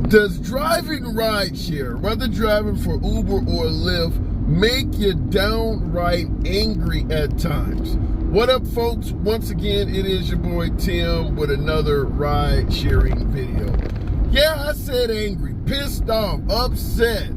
Does driving rideshare, whether driving for Uber or Lyft, make you downright angry at times? What up, folks? Once again, it is your boy Tim with another ride sharing video. Yeah, I said angry, pissed off, upset,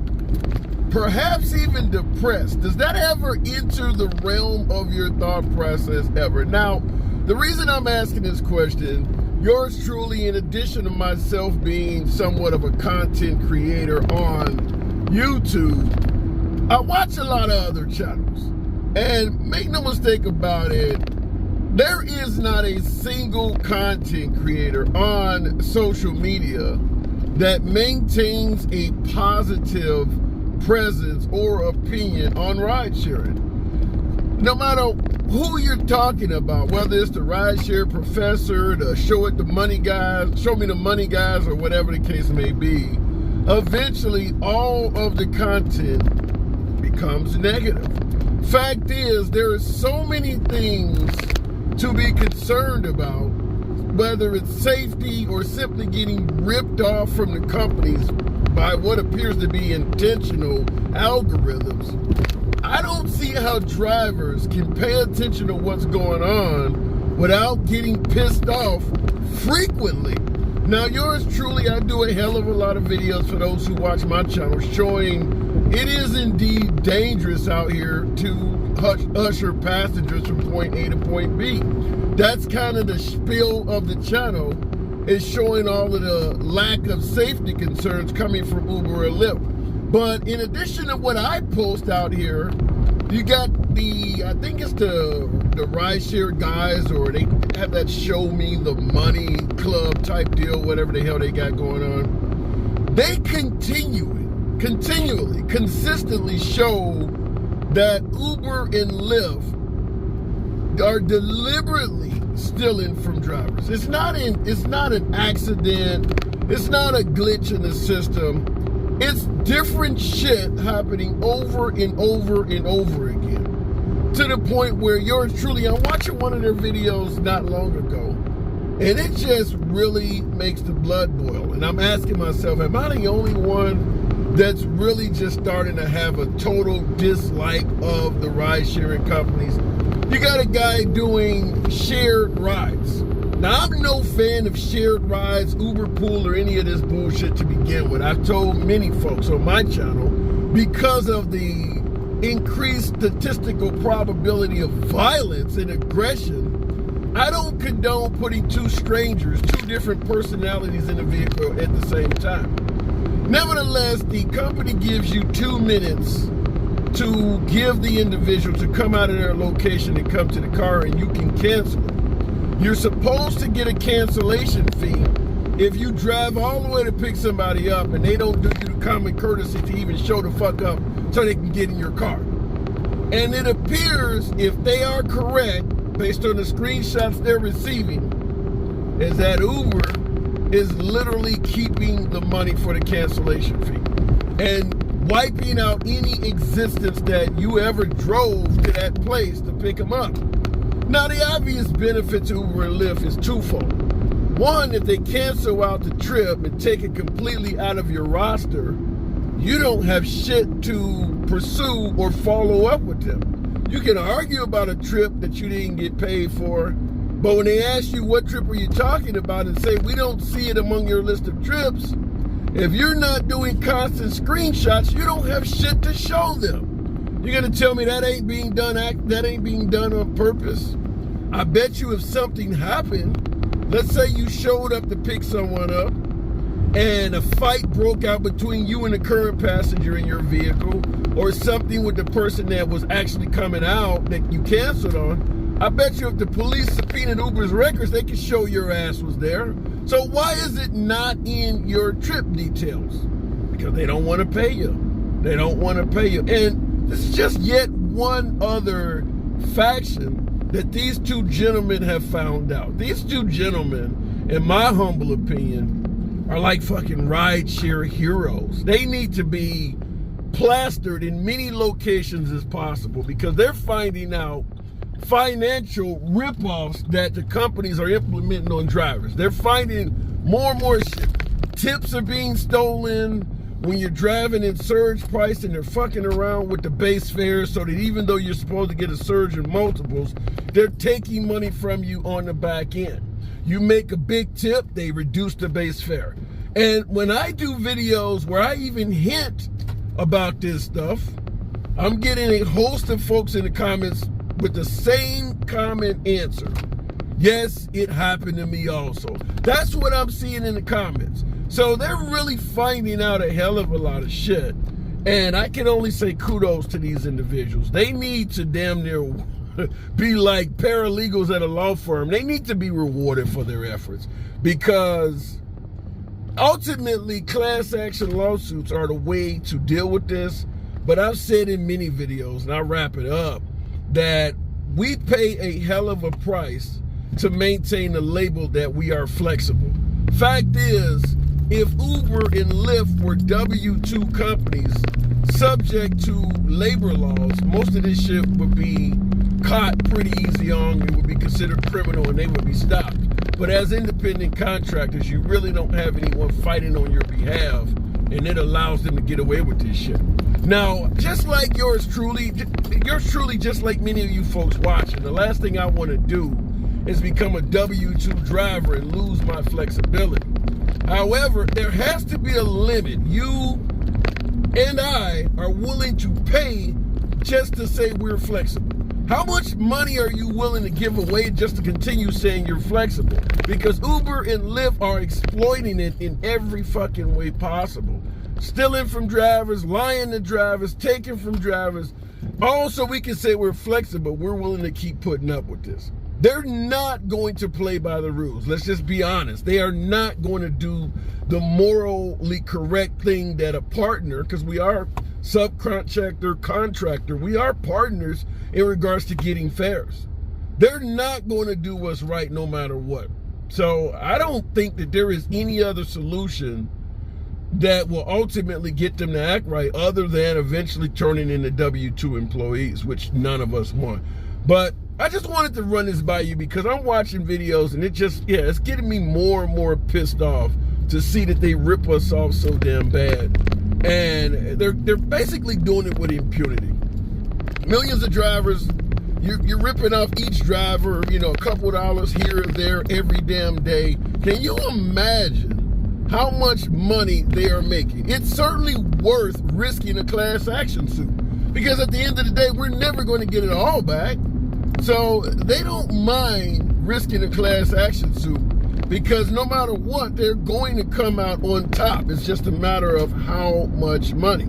perhaps even depressed. Does that ever enter the realm of your thought process ever? Now, the reason I'm asking this question, yours truly, in addition to myself being somewhat of a content creator on YouTube, I watch a lot of other channels. And make no mistake about it, there is not a single content creator on social media that maintains a positive presence or opinion on ride sharing. No matter who you're talking about, whether it's the rideshare professor, the show me the money guys, or whatever the case may be, eventually all of the content becomes negative. Fact is, there are so many things to be concerned about, whether it's safety or simply getting ripped off from the companies by what appears to be intentional algorithms. I don't see how drivers can pay attention to what's going on without getting pissed off frequently. Now, yours truly, I do a hell of a lot of videos for those who watch my channel showing it is indeed dangerous out here to usher passengers from point A to point B. That's kind of the spiel of the channel, is showing all of the lack of safety concerns coming from Uber or Lyft. But in addition to what I post out here, you got I think it's the rideshare guys, or they have that show me the money club type deal, whatever the hell they got going on. They continually, consistently show that Uber and Lyft are deliberately stealing from drivers. It's not an accident. It's not a glitch in the system. It's different shit happening over and over and over again. To the point where yours truly, I'm watching one of their videos not long ago, and it just really makes the blood boil. And I'm asking myself, am I the only one that's really just starting to have a total dislike of the ride-sharing companies? You got a guy doing shared rides. Now, I'm no fan of shared rides, Uber Pool, or any of this bullshit to begin with. I've told many folks on my channel, because of the increased statistical probability of violence and aggression, I don't condone putting two different personalities in a vehicle at the same time. Nevertheless, the company gives you 2 minutes to give the individual to come out of their location and come to the car, and you can cancel it. You're supposed to get a cancellation fee if you drive all the way to pick somebody up and they don't do you the common courtesy to even show the fuck up so they can get in your car. And it appears, if they are correct, based on the screenshots they're receiving, is that Uber is literally keeping the money for the cancellation fee and wiping out any existence that you ever drove to that place to pick them up. Now, the obvious benefit to Uber and Lyft is twofold. One, if they cancel out the trip and take it completely out of your roster, you don't have shit to pursue or follow up with them. You can argue about a trip that you didn't get paid for, but when they ask you what trip are you talking about and say, we don't see it among your list of trips, if you're not doing constant screenshots, you don't have shit to show them. You're gonna tell me that ain't being done on purpose? I bet you if something happened, let's say you showed up to pick someone up and a fight broke out between you and the current passenger in your vehicle, or something with the person that was actually coming out that you canceled on, I bet you if the police subpoenaed Uber's records, they could show your ass was there. So why is it not in your trip details? Because they don't want to pay you. They don't want to pay you. And this is just yet one other faction that these two gentlemen have found out. These two gentlemen, in my humble opinion, are like fucking rideshare heroes. They need to be plastered in many locations as possible, because they're finding out financial ripoffs that the companies are implementing on drivers. They're finding more and more shit. tips are being stolen, when you're driving in surge price and they're fucking around with the base fare so that even though you're supposed to get a surge in multiples, they're taking money from you on the back end. You make a big tip, they reduce the base fare. And when I do videos where I even hint about this stuff, I'm getting a host of folks in the comments with the same comment answer. Yes, it happened to me also. That's what I'm seeing in the comments. So they're really finding out a hell of a lot of shit. And I can only say kudos to these individuals. They need to damn near be like paralegals at a law firm. They need to be rewarded for their efforts, because ultimately class action lawsuits are the way to deal with this. But I've said in many videos, and I'll wrap it up, that we pay a hell of a price to maintain the label that we are flexible. Fact is, if Uber and Lyft were W-2 companies subject to labor laws, most of this shit would be caught pretty easy on. It would be considered criminal and they would be stopped. But as independent contractors, you really don't have anyone fighting on your behalf, and it allows them to get away with this shit. Now, just like yours truly, just like many of you folks watching, the last thing I want to do is become a W-2 driver and lose my flexibility. However, there has to be a limit. You and I are willing to pay just to say we're flexible. How much money are you willing to give away just to continue saying you're flexible? Because Uber and Lyft are exploiting it in every fucking way possible. Stealing from drivers, lying to drivers, taking from drivers. Also, we can say we're flexible. We're willing to keep putting up with this. They're not going to play by the rules. Let's just be honest. They are not going to do the morally correct thing that a partner, because we are subcontractor, contractor, we are partners in regards to getting fares. They're not going to do what's right no matter what. So I don't think that there is any other solution that will ultimately get them to act right other than eventually turning into W-2 employees, which none of us want. But I just wanted to run this by you because I'm watching videos and it's getting me more and more pissed off to see that they rip us off so damn bad. And they're basically doing it with impunity. Millions of drivers, you're ripping off each driver, a couple dollars here or there every damn day. Can you imagine how much money they are making? It's certainly worth risking a class action suit, because at the end of the day, we're never going to get it all back. So they don't mind risking a class action suit, because no matter what, they're going to come out on top. It's just a matter of how much money.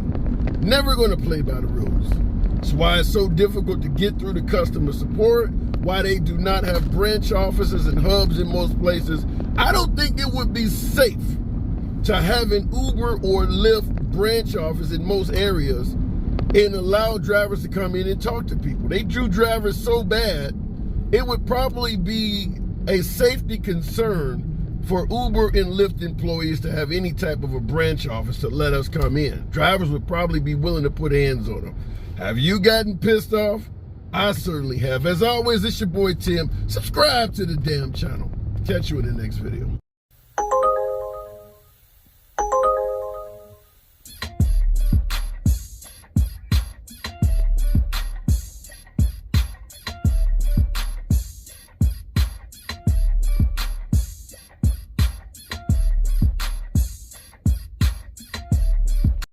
Never going to play by the rules. That's why it's so difficult to get through to customer support, why they do not have branch offices and hubs in most places. I don't think it would be safe to have an Uber or Lyft branch office in most areas and allow drivers to come in and talk to people. They drew drivers so bad, it would probably be a safety concern for Uber and Lyft employees to have any type of a branch office to let us come in. Drivers would probably be willing to put hands on them. Have you gotten pissed off? I certainly have. As always, it's your boy Tim. Subscribe to the damn channel. Catch you in the next video.